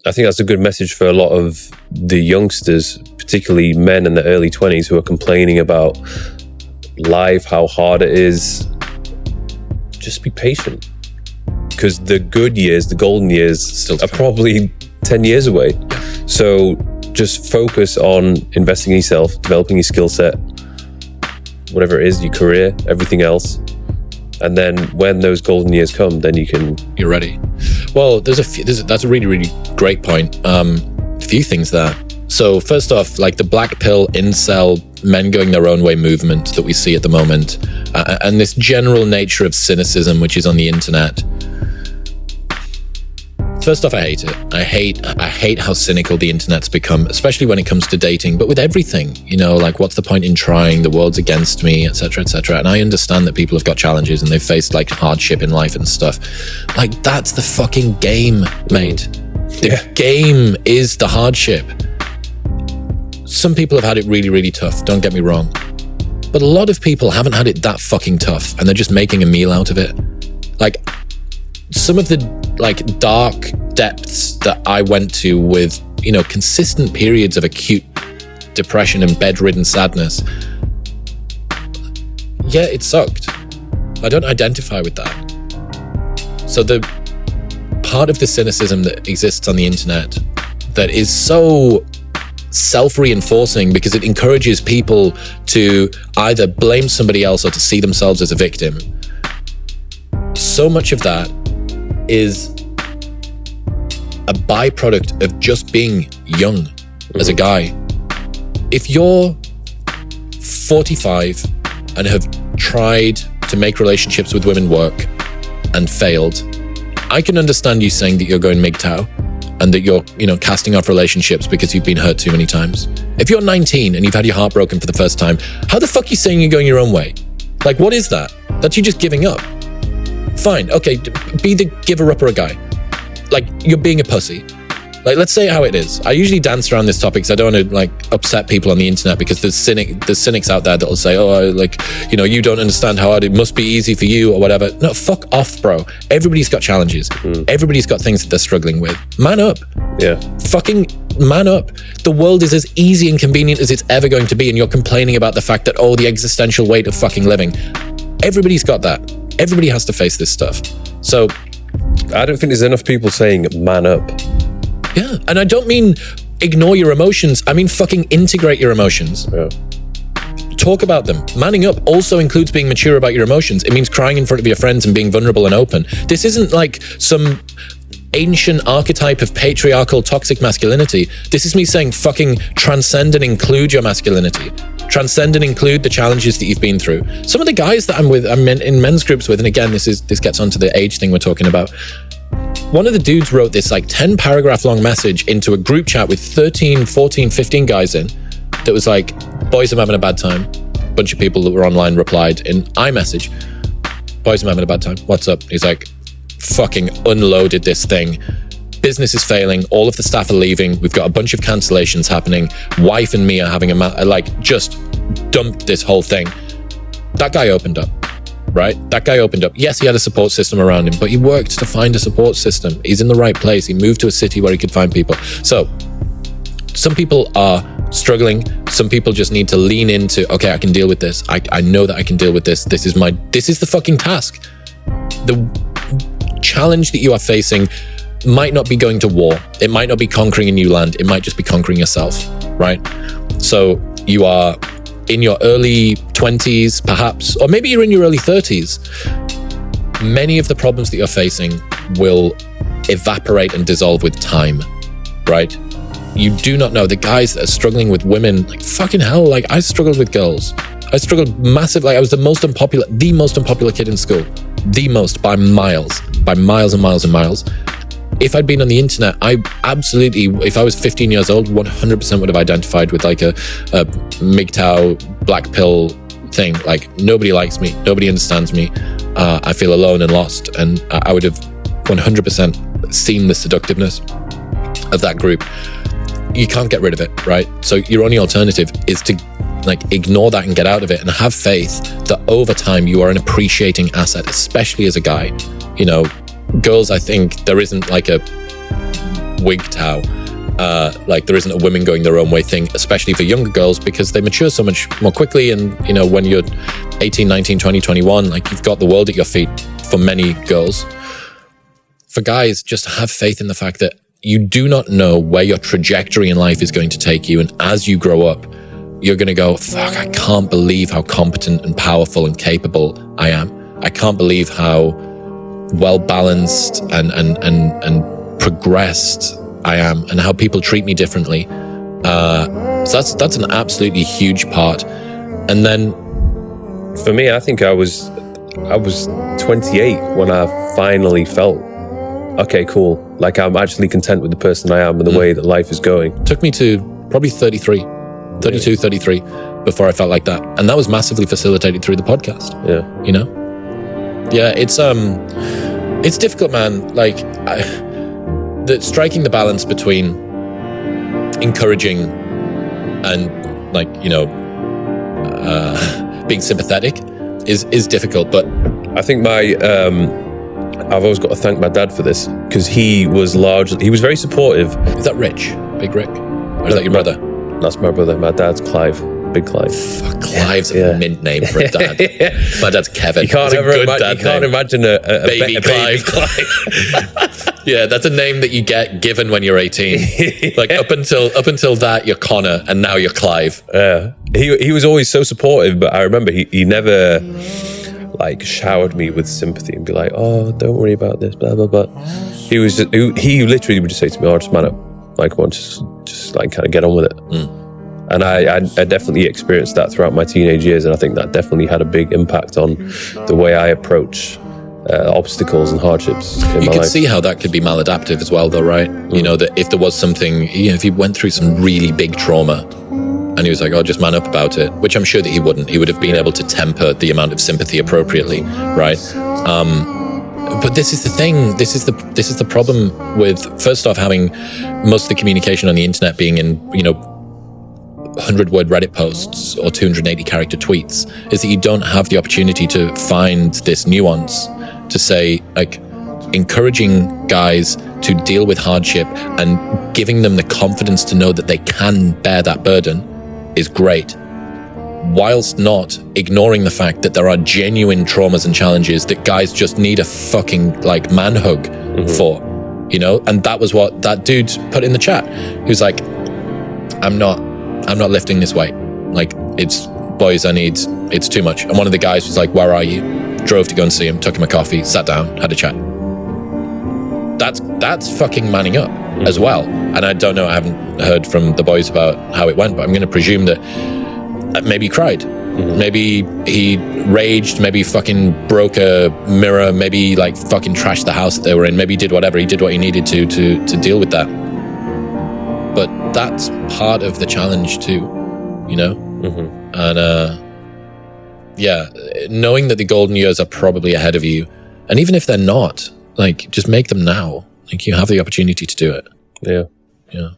I think that's a good message for a lot of the youngsters, particularly men in the early 20s who are complaining about life, how hard it is. Just be patient, because the good years, the golden years, still are probably 10 years away. So just focus on investing in yourself, developing your skill set, whatever it is, your career, everything else. And then when those golden years come, then you're ready. Well, that's a really, really great point. A few things there. So first off, like the black pill, incel, men going their own way movement that we see at the moment, and this general nature of cynicism, which is on the internet. First off, I hate it. I hate how cynical the internet's become, especially when it comes to dating, but with everything, like what's the point in trying? The world's against me, etc., etc. And I understand that people have got challenges and they've faced like hardship in life and stuff. Like that's the fucking game, mate. The game is the hardship. Some people have had it really, really tough, don't get me wrong. But a lot of people haven't had it that fucking tough and they're just making a meal out of it. Like some of the dark depths that I went to with, consistent periods of acute depression and bedridden sadness. Yeah, it sucked. I don't identify with that. So the part of the cynicism that exists on the internet that is so self-reinforcing because it encourages people to either blame somebody else or to see themselves as a victim. So much of that is a byproduct of just being young as a guy. If you're 45 and have tried to make relationships with women work and failed, I can understand you saying that you're going MGTOW and that you're, casting off relationships because you've been hurt too many times. If you're 19 and you've had your heart broken for the first time, how the fuck are you saying you're going your own way? Like, what is that? That's you just giving up. Fine, okay, be the giver-upper a guy. Like, you're being a pussy. Like, let's say how it is. I usually dance around this topic because I don't want to, upset people on the internet because there's cynics out there that'll say, you don't understand how hard it must be easy for you or whatever. No, fuck off, bro. Everybody's got challenges. Everybody's got things that they're struggling with. Man up. Yeah. Fucking man up. The world is as easy and convenient as it's ever going to be, and you're complaining about the fact that, the existential weight of fucking living. Everybody's got that. Everybody has to face this stuff. So I don't think there's enough people saying man up. Yeah, and I don't mean ignore your emotions. I mean fucking integrate your emotions. Yeah. Talk about them. Manning up also includes being mature about your emotions. It means crying in front of your friends and being vulnerable and open. This isn't like some ancient archetype of patriarchal toxic masculinity. This is me saying fucking transcend and include your masculinity. Transcend and include the challenges that you've been through. Some of the guys that I'm in men's groups with, and again, this gets onto the age thing we're talking about. One of the dudes wrote this 10 paragraph long message into a group chat with 13, 14, 15 guys in that was like, boys, I'm having a bad time. A bunch of people that were online replied in iMessage, boys, I'm having a bad time. What's up? He's like, fucking unloaded this thing. Business is failing. All of the staff are leaving. We've got a bunch of cancellations happening. Wife and me are having just dumped this whole thing. That guy opened up, right? That guy opened up. Yes, he had a support system around him, but he worked to find a support system. He's in the right place. He moved to a city where he could find people. So some people are struggling. Some people just need to lean into, okay, I can deal with this. I know that I can deal with this. This is the fucking task. The challenge that you are facing might not be going to war. It might not be conquering a new land. It might just be conquering yourself, right? So you are in your early 20s, perhaps, or maybe you're in your early 30s. Many of the problems that you're facing will evaporate and dissolve with time, right? You do not know. The guys that are struggling with women, fucking hell, I struggled with girls. I struggled massively. I was the most unpopular kid in school. The most, by miles and miles and miles. If I'd been on the internet, I absolutely, if I was 15 years old, 100% would have identified with a MGTOW black pill thing. Nobody likes me, nobody understands me. I feel alone and lost, and I would have 100% seen the seductiveness of that group. You can't get rid of it, right? So your only alternative is to ignore that and get out of it, and have faith that over time you are an appreciating asset, especially as a guy. Girls, I think there isn't a WGTOW. Like there isn't a women going their own way thing, especially for younger girls, because they mature so much more quickly. And, you know, when you're 18, 19, 20, 21, like you've got the world at your feet for many girls. For guys, just have faith in the fact that you do not know where your trajectory in life is going to take you. And as you grow up, you're going to go, fuck, I can't believe how competent and powerful and capable I am. I can't believe how well balanced and progressed I am, and how people treat me differently. So that's an absolutely huge part. And then for me, I think I was 28 when I finally felt, okay, cool. Like I'm actually content with the person I am and the way that life is going. Took me to probably 32, 33 before I felt like that. And that was massively facilitated through the podcast. Yeah. You know? Yeah, it's difficult, man. Like striking the balance between encouraging and, like, you know, being sympathetic is difficult. But I think I've always got to thank my dad for this, because he was very supportive. Is that Rich? Big Rick? Or is that your brother? That's my brother. My dad's Clive. Big Clive. Fuck, Clive's a mint name for a dad. My dad's Kevin. You can't imagine a baby Clive. Clive. Yeah, that's a name that you get given when you're 18. Like up until that, you're Connor, and now you're Clive. Yeah, he was always so supportive, but I remember he never like showered me with sympathy and be like, oh, don't worry about this, blah blah blah. He literally would just say to me, oh, just man up, like, come on, just like kind of get on with it. And I definitely experienced that throughout my teenage years, and I think that definitely had a big impact on the way I approach obstacles and hardships in my life. You can see how that could be maladaptive as well, though, right? You know, that if there was something, you know, if he went through some really big trauma and he was like, oh, just man up about it, which I'm sure that he wouldn't. He would have been able to temper the amount of sympathy appropriately, right? But this is the thing. This is the problem with, first off, having most of the communication on the internet being in, you know, 100-word Reddit posts or 280-character tweets, is that you don't have the opportunity to find this nuance to say, like, encouraging guys to deal with hardship and giving them the confidence to know that they can bear that burden is great, whilst not ignoring the fact that there are genuine traumas and challenges that guys just need a fucking, like, man hug for, you know? And that was what that dude put in the chat. He was like, I'm not lifting this weight. Like, it's, boys, it's too much. And one of the guys was like, where are you? Drove to go and see him, took him a coffee, sat down, had a chat. That's fucking manning up as well. And I don't know, I haven't heard from the boys about how it went, but I'm going to presume that maybe he cried. Maybe he raged, maybe he fucking broke a mirror, maybe he, like, fucking trashed the house that they were in, maybe he did whatever, he did what he needed to deal with that. But that's part of the challenge too, you know? And yeah, knowing that the golden years are probably ahead of you, and even if they're not, like, just make them now. Like, you have the opportunity to do it. Yeah. Yeah.